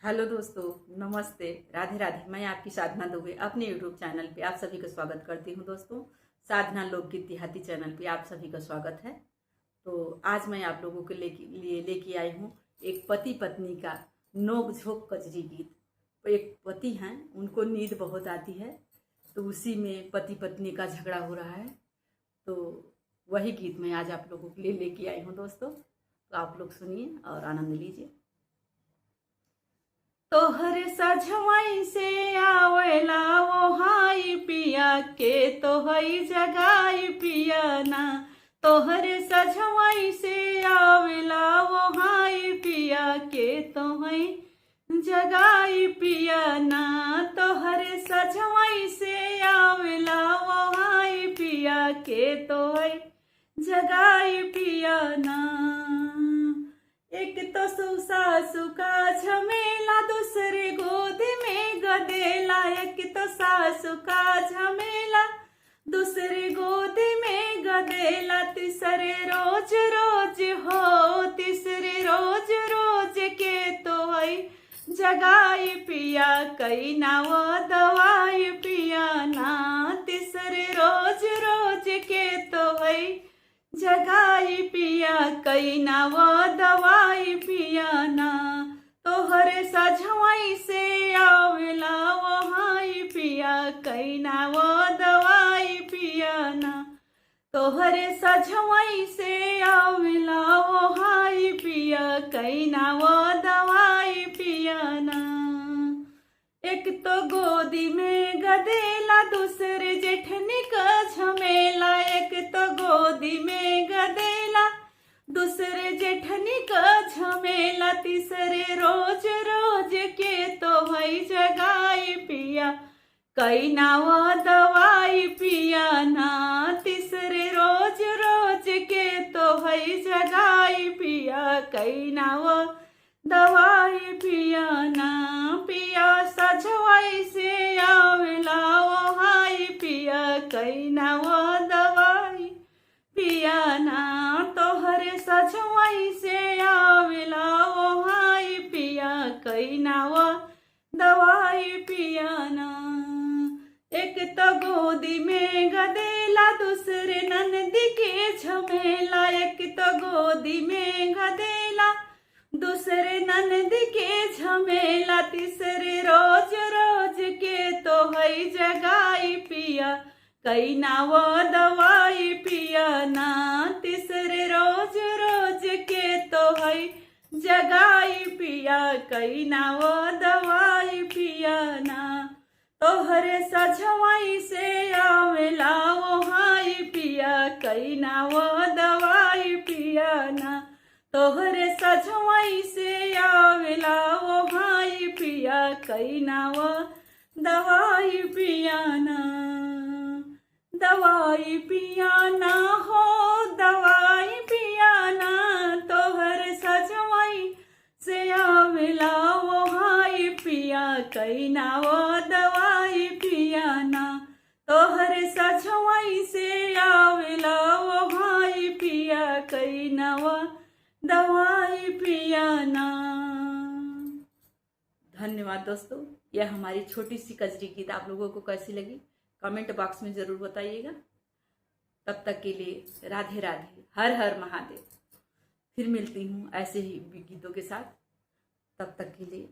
Hello दोस्तों, नमस्ते, राधे राधे। मैं आपकी साधना दुबे अपने यूट्यूब चैनल पे आप सभी का स्वागत करती हूँ। दोस्तों, साधना लोकगीत देहाती चैनल पे आप सभी का स्वागत है। तो आज मैं आप लोगों के लिए लेके आई हूँ एक पति पत्नी का नोक झोंक कजरी गीत। तो एक पति हैं, उनको नींद बहुत आती है, तो उसी में पति पत्नी का झगड़ा हो रहा है। तो वही गीत मैं आज आप लोगों के लिए लेके आई हूँ। दोस्तों, तो आप लोग सुनिए और आनंद लीजिए। तोहर सजवई से आवेला वो हाई पिया के तोहई जगाई पिया ना। तोहर सजवई से आवेला वो हाई पिया के तोहई जगाई पिया ना। तोहर सजवई से आवेला वो हाई पिया के तोहई जगाई पिया ना। एक तो सासू का झमेला दूसरे गोद में गदेला। एक तो सासू का झमेला दूसरे गोद में गदेला। तीसरे रोज रोज हो तीसरे रोज रोज के तो हई जगाई पिया कई ना वो दवाई पिया ना। तीसरे रोज रोज के तो हई जगाई पिया कई ना वो दवाई पिया ना। तोहरे सजवई से आवेला वो हाई पिया कई ना वो दवाई पिया ना। तोहरे सजवई से आवेला वो हाई पिया कई ना वो दवाई पिया ना। एक तो गोदी में गदेला दूसरे जेठनी का झमेला। एक तो गोदी में गदेला दूसरे जेठनी का झमेला। तीसरे रोज रोज के तो हई जगाई पिया कई ना वो दवाई पिया ना। तीसरे रोज रोज के तो हई जगाई पिया कई ना वो दवाई पिया ना। पिया सजवई से आवेला वो हाई पिया कई ना वो दवाई पिया ना। तोहरे सजवई से आवेला वो हाई पिया कई ना वो दवाई पिया ना। एक तो गोदी में गदेला दूसरे ननदी के झमेला। एक तो गोदी में गदेला दूसरे ननद के झमेला। तीसरे रोज रोज के तो हई जगाई पिया कई ना वो दवाई पिया ना। तीसरे रोज रोज के तो हई जगाई पिया कई ना वो दवाई पिया ना। तोहरे सजवई से आवेला वो हाई पिया कई ना वो दवाई पिया ना। तोहरे सजवई से आवेला वो हाई पिया कई ना वो दवाई पिया ना। दवाई पिया ना हो दवाई पिया ना। तोहरे सजवई से आवेला वो हाई पिया कई ना वो दवाई पिया ना। तोहरे सजवई से आवेला वो हाई पिया कई ना वो दवाई पिया ना। धन्यवाद दोस्तों। यह हमारी छोटी सी कजरी गीत आप लोगों को कैसी लगी कमेंट बॉक्स में ज़रूर बताइएगा। तब तक के लिए राधे राधे, हर हर महादेव। फिर मिलती हूँ ऐसे ही गीतों के साथ। तब तक के लिए